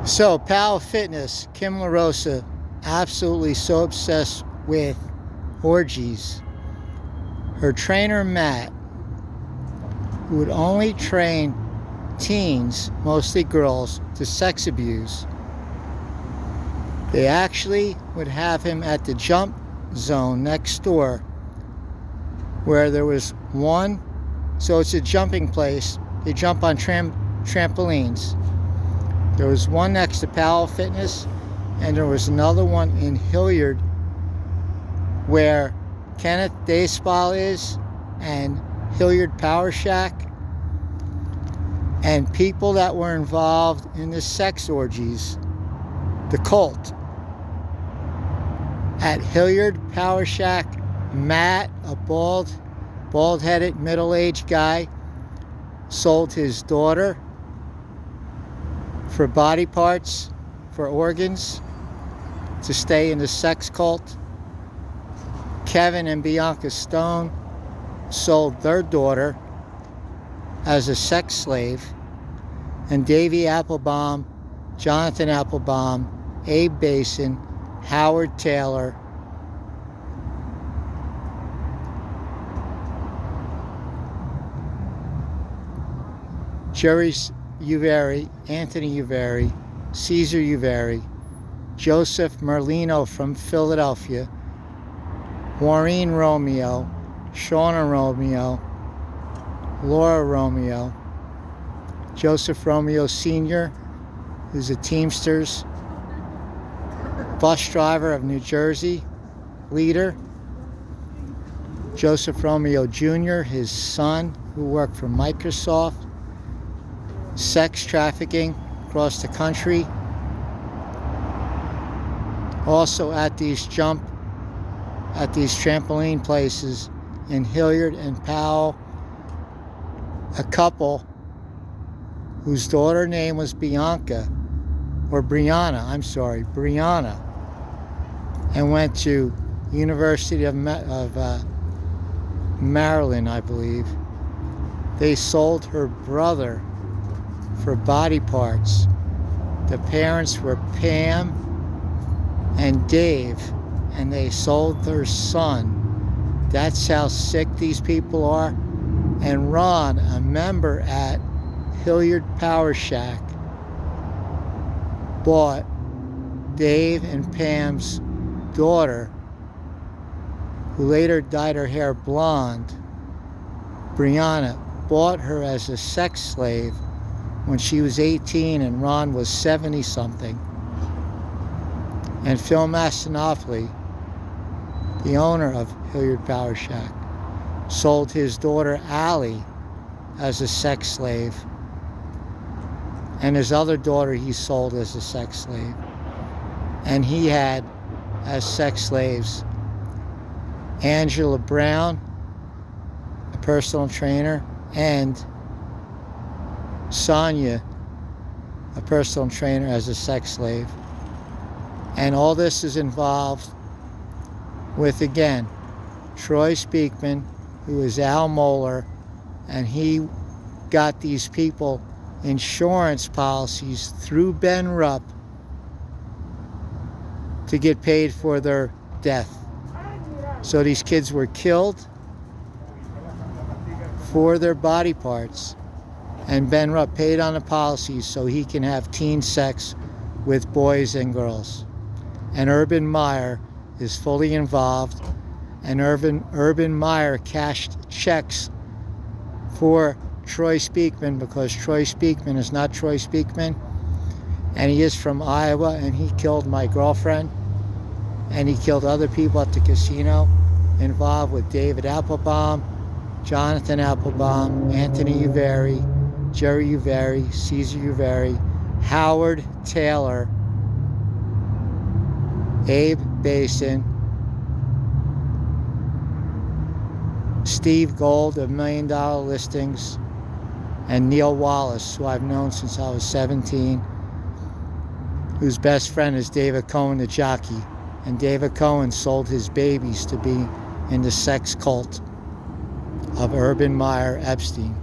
So, Pal Fitness, Kim LaRosa, absolutely so obsessed with orgies. Her trainer, Matt, who would only train teens, mostly girls, to sex abuse. They actually would have him at the jump zone next door, where there was one, so it's a jumping place. They jump on trampolines. There was one next to Powell Fitness, and there was another one in Hilliard where Kenneth Day Spa is, and Hilliard Power Shack. And people that were involved in the sex orgies, the cult. At Hilliard Power Shack, Matt, a bald-headed, middle-aged guy, sold his daughter for body parts, for organs, to stay in the sex cult. Kevin and Bianca Stone sold their daughter as a sex slave. And Davey Applebaum, Jonathan Applebaum, Abe Basin, Howard Taylor, Jerry Uveri, Anthony Uveri, Caesar Uveri, Joseph Merlino from Philadelphia, Maureen Romeo, Shauna Romeo, Laura Romeo, Joseph Romeo Sr., who's a Teamsters bus driver of New Jersey, leader, Joseph Romeo Jr., his son, who worked for Microsoft, sex trafficking across the country. Also at these trampoline places in Hilliard and Powell, a couple whose daughter name was Brianna, and went to University of Maryland, I believe. They sold her brother for body parts. The parents were Pam and Dave, and they sold their son. That's how sick these people are. And Ron, a member at Hilliard Power Shack, bought Dave and Pam's daughter, who later dyed her hair blonde, Brianna, bought her as a sex slave when she was 18 and Ron was 70-something. And Phil Mastinopoli, the owner of Hilliard Power Shack, sold his daughter Allie as a sex slave. And his other daughter he sold as a sex slave. And he had as sex slaves Angela Brown, a personal trainer, and Sonia, a personal trainer, as a sex slave. And all this is involved with, again, Troy Speakman, who is Al Moller, and he got these people insurance policies through Ben Rupp to get paid for their death. So these kids were killed for their body parts, and Ben Rupp paid on the policies so he can have teen sex with boys and girls. And Urban Meyer is fully involved, and Urban Meyer cashed checks for Troy Speakman, because Troy Speakman is not Troy Speakman, and he is from Iowa, and he killed my girlfriend, and he killed other people at the casino involved with David Applebaum, Jonathan Applebaum, Anthony Uveri, Jerry Uveri, Caesar Uveri, Howard Taylor, Abe Basin, Steve Gold of $1 Million Listings, and Neil Wallace, who I've known since I was 17, whose best friend is David Cohen, the jockey. And David Cohen sold his babies to be in the sex cult of Urban Meyer Epstein.